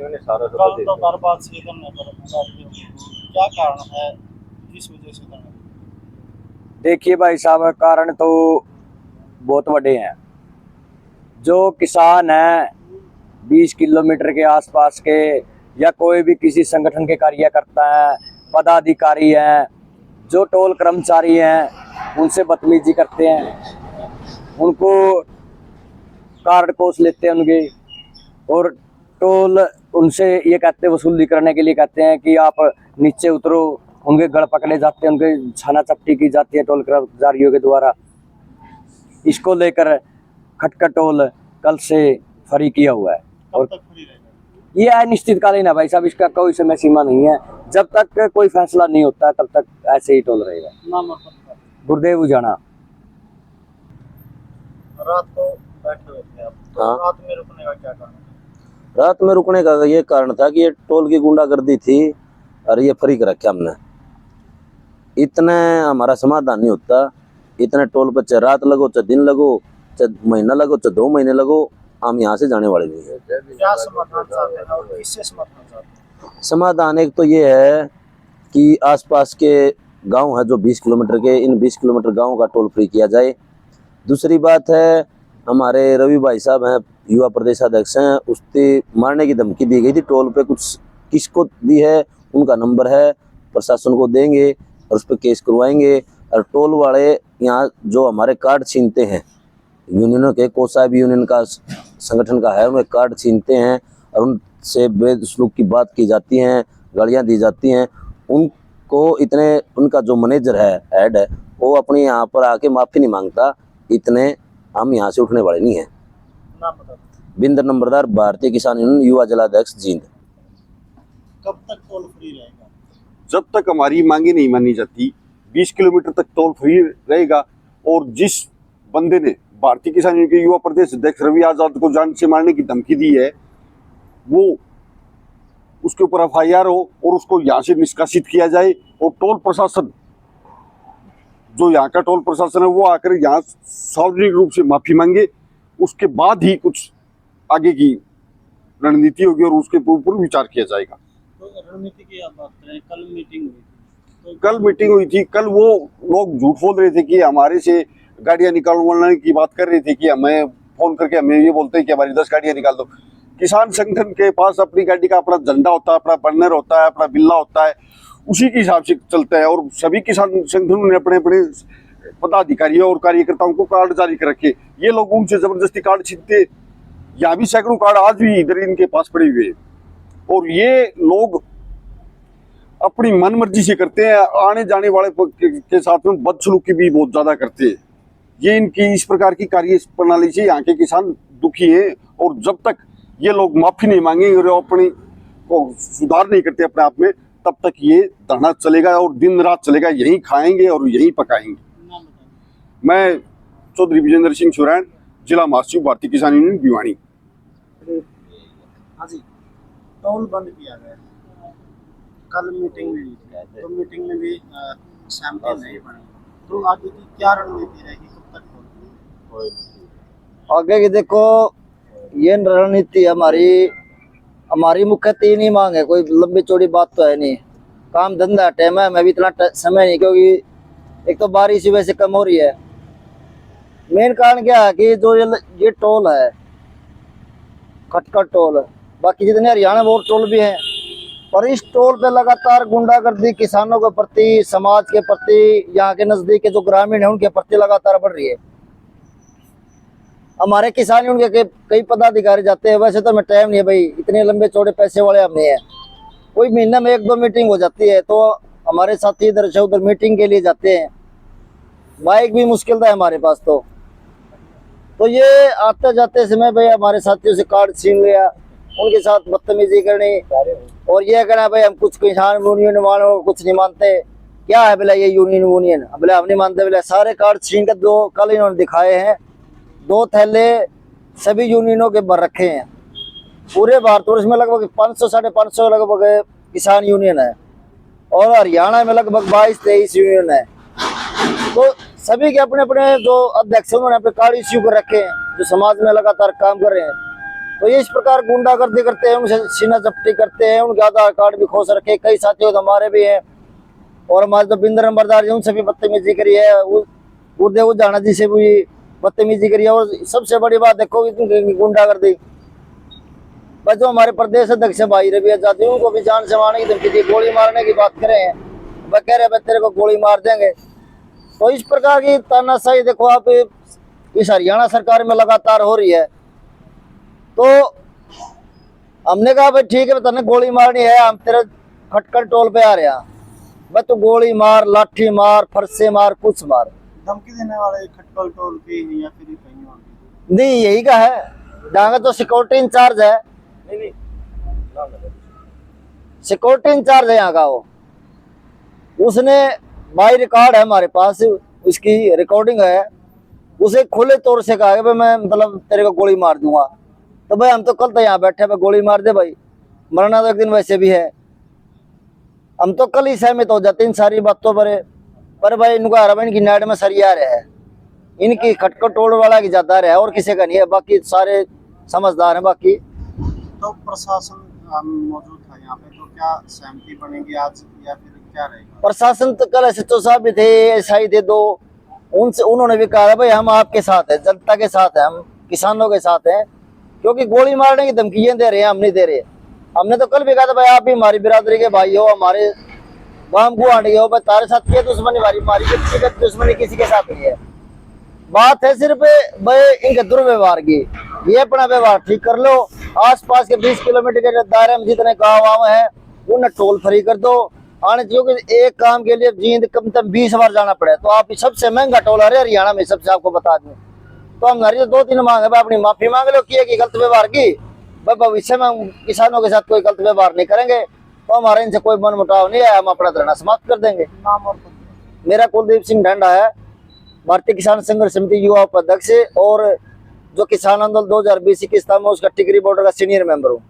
इन्होंने सारा सब कल तो बर्बाद से करने पर क्या कारण है, किस वजह से करने? देखिए भाई साहब, कारण तो बहुत बड़े हैं। जो किसान है 20 किलोमीटर के आसपास के, या कोई भी किसी संगठन के कार्य करता है, पदाधिकारी हैं, जो टोल कर्मचारी हैं, उनसे बदतमीजी करते हैं, उनको कार्ड कोस लेते हैं उनके, और टोल उनसे ये कहते हैं, वसूली करने के लिए कहते हैं कि आप नीचे उतरो, उनके गड़ पकड़े जाते हैं, उनके छाना चपटी की जाती है टोल कर्मचारियों के द्वारा। इसको लेकर खटका टोल कल से फ्री किया हुआ है। कब तक फ्री रहेगा? ये अनिश्चितकालीन है भाई साहब, इसका कोई समय सीमा नहीं है। जब तक कोई फैसला नहीं होता तब तक ऐसे ही टोल रहेगा। नाम और पता? गुरुदेव उजाना। रात को बैठे हुए थे आप, तो हाँ। रात में रुकने का क्या कारण? रात में रुकने का ये कारण था कि ये टोल की गुंडागर्दी थी और ये फ्री कर रखा हमने। इतने हमारा समाधान नहीं होता। इतने टोल पर चाहे रात लगो, चाहे दिन लगो, चाहे महीना लगो, चाहे 2 महीने लगो, हम यहाँ से जाने वाले नहीं है। क्या समाधान चाहते हैं और किससे समाधान चाहते हैं? समाधान एक तो ये है कि आसपास के गांव है जो 20 किलोमीटर के, इन 20 किलोमीटर गांव का टोल फ्री किया जाए। दूसरी बात है, हमारे रवि भाई साहब हैं, युवा प्रदेशाध्यक्ष हैं, उससे मारने की धमकी दी गई थी टोल पे। कुछ किसको दी है, उनका नंबर है, प्रशासन को देंगे और उस पर केस करवाएंगे। और टोल वाले यहाँ जो हमारे कार्ड छीनते हैं, यूनियनों के, कोसा भी यूनियन का संगठन का है, उन्हें कार्ड छीनते हैं और उनसे बेदसलूक की बात की जाती हैं, गालियाँ दी जाती हैं। उनको इतने, उनका जो मैनेजर है, हेड है, वो अपने यहाँ पर आके माफ़ी नहीं मांगता। इतने हम यहाँ से उठने वाले नहीं हैं। नाम बता दो। बिंदर नंबरदार, भारतीय किसान यूनियन, युवा जिलाध्यक्ष, जींद। कब तक टोल फ्री रहेगा? जब तक हमारी मांगे नहीं मानी जाती 20 किलोमीटर तक टोल फ्री रहेगा। और जिस बंदे ने भारतीय किसान यूनियन के युवा प्रदेश अध्यक्ष रवि आजाद को जान से मारने की धमकी दी है, वो उसके ऊपर FIR हो और उसको यहाँ से निष्कासित किया जाए। और टोल प्रशासन, जो यहाँ का टोल प्रशासन है, वो आकर यहाँ सार्वजनिक रूप से माफी मांगे। उसके बाद ही कुछ आगे की रणनीति होगी और उसके ऊपर विचार किया जाएगा। तो रणनीति की आप बात करें, कल मीटिंग हुई थी, तो कल मीटिंग हुई थी। कल वो लोग झूठ बोल रहे थे कि हमारे से गाड़ियां निकालने की बात कर रहे थे कि हमें फोन करके हमें ये बोलते हैं कि हमारी 10 गाड़ियां निकाल दो। किसान संगठन के पास अपनी गाड़ी का अपना झंडा होता है, अपना बर्नर होता है, अपना बिल्ला होता है, उसी के हिसाब से चलता है। और सभी किसान संगठनों ने अपने अपने पदाधिकारियों और कार्यकर्ताओं को कार्ड जारी कर रखे। ये लोग उनसे जबरदस्ती कार्ड छीनते। यहाँ भी सैकड़ों कार्ड आज भी इधर इनके पास पड़े हुए हैं। और ये लोग अपनी मनमर्जी से करते हैं। आने जाने वाले के साथ में बदसलूकी भी बहुत ज्यादा करते हैं। ये इनकी इस प्रकार की कार्य प्रणाली से यहाँ के किसान दुखी हैं। और जब तक ये लोग माफी नहीं मांगेंगे और अपनी को सुधार नहीं करते अपने आप में, तब तक ये धरना चलेगा और दिन रात चलेगा। यहीं खाएंगे और यहीं पकाएंगे। नाम बता दो। मैं चौधरी विजेंद्र सिंह सुरैन, जिला महासचिव, भारतीय किसान यूनियन, भिवानी। हाँ जी, टोल बंद किया गया। कल मीटिंग हुई थी, तो मीटिंग में भी सहमति नहीं बनी। तो आगे की क्या रणनीति रहेगी, कब तक टोल? आगे की देखो, ये रणनीति हमारी मुख्य 3 ही मांग है। कोई लंबी चौड़ी बात तो है नहीं। काम धंधा टाइम है, मैं भी इतना समय नहीं, क्योंकि एक तो बारिश वैसे कम हो रही है। मेन कारण क्या है कि जो ये टोल है, खटखट टोल, बाकी जितने हरियाणा में और टोल भी हैं, पर इस टोल पे लगातार गुंडागर्दी किसानों के प्रति, समाज के प्रति, यहाँ के नजदीक के जो ग्रामीण है उनके प्रति लगातार बढ़ रही है। हमारे किसान यूनियन के कई पदाधिकारी जाते हैं, वैसे तो हमें टाइम नहीं है भाई, इतने लंबे चौड़े पैसे वाले हम नहीं है। कोई महीना में 1-2 मीटिंग हो जाती है, तो हमारे साथी इधर से उधर मीटिंग के लिए जाते हैं। बाइक भी मुश्किल था हमारे पास। तो ये आते जाते समय भाई हमारे साथियों से कार्ड छीन लिया, उनके साथ बदतमीजी करनी, और ये कहना भाई हम कुछ किसान यूनियन वालों को कुछ नहीं मानते। क्या है बोला ये यूनियन, बोले हम नहीं मानते। बोले सारे कार्ड छीन कर दो, कल इन्होंने दिखाए हैं, 2 थैले सभी यूनियनों के भर रखे हैं पूरे भारतवर्ष में। लगभग 500-550 लगभग किसान यूनियन है, और हरियाणा में लगभग 22-23 यूनियन है। तो सभी के अपने अपने जो अध्यक्ष उन्होंने अपने कार्ड इश्यू कर रखे हैं, जो समाज में लगातार काम कर रहे हैं। तो ये इस प्रकार गुंडागर्दी करते हैं, उनसे सीना जब्ती करते हैं, उनके आधार कार्ड भी खोस रखे। कई साथियों तो हमारे भी हैं, और हमारे तो बिंदर नंबरदार जी उनसे भी बदतमीजी करी है, गुरुदेव उजाना जी से भी बदतमीजी करी है। और सबसे बड़ी बात देखो इतनी गुंडागर्दी, बस जो हमारे प्रदेश अध्यक्ष भाई रवि आजादी उनको भी जान से मारने की धमकी दी, गोली मारने की बात करे हैं, वह कह रहे हैं तेरे को गोली मार देंगे। तो इस प्रकार की तानाशाही देखो आप इस हरियाणा सरकार में लगातार हो रही है। तो हमने कहा भाई ठीक है, तने गोली मारनी है, हम तेरे खटखट टोल पे आ रहे हैं, भाई तू गोली मार, लाठी मार, फरसे मार, कुछ मार। धमकी देने वाले खटकल टोल पे ही या फिर कहीं और? नहीं, यही का है, डांगा तो सिक्योरिटी इंचार्ज है, सिक्योरिटी इंचार्ज है यहाँ का। वो उसने बाई रिकॉर्ड है हमारे पास, उसकी रिकॉर्डिंग है, उसे खुले तौर से कहा कि भाई मैं मतलब तेरे को गोली मार दूंगा। तो भाई हम तो कल तो यहाँ बैठे, भाई गोली मार दे भाई, मरना तो एक दिन वैसे भी है। हम तो कल ही सहमत हो जाते इन सारी बातों पर भाई इनको अरब इनकी नाइट में सरिया रहे है, इनकी खटखट टोल वाला की ज्यादा रहा है और किसी का नहीं है, बाकी सारे समझदार हैं। बाकी तो प्रशासन मौजूद था यहाँ पे, तो क्या सहमति बनेगी आज या फिर क्या रहेगा? प्रशासन तो कल एसएचओ साहब भी थे, एसआई थे दो, उनसे उन्होंने भी कहा भाई हम आपके साथ हैं, जनता के साथ हैं, हम किसानों के साथ हैं, क्योंकि गोली मारने की धमकियां दे रहे हैं, हम नहीं दे रहे। हमने तो कल भी कहा था भाई आप भी हमारी बिरादरी के भाई हो, हमारे गांव गुआंढी हो, भाई तारे साथ की दुश्मनी, हमारी व्यक्तिगत दुश्मनी किसी के साथ नहीं है। बात है सिर्फ भाई इनके दुर्व्यवहार की, ये अपना व्यवहार ठीक कर लो। आसपास के 20 किलोमीटर के दायरे में जितने गाँव हैं उन्हें टोल फ्री कर दो। आने क्योंकि एक काम के लिए जींद कम से कम 20 बार जाना पड़े, तो आप सबसे महंगा टोल है हरियाणा में, सबसे आपको बता दूं। तो हमारी तो 2-3 मांग है, भाई अपनी माफी मांग लो किए की गलत व्यवहार की, भाई भविष्य में हम किसानों के साथ कोई गलत व्यवहार नहीं करेंगे, तो हमारे इनसे कोई मन मुटाव नहीं है, हम अपना धरना समाप्त कर देंगे। नाम और मेरा कुलदीप सिंह ढंडा है, भारतीय किसान संघर्ष समिति युवा उपाध्यक्ष, और जो किसान आंदोलन 2020-21 था मैं उसका टिकरी बॉर्डर का सीनियर मेंबर हूँ।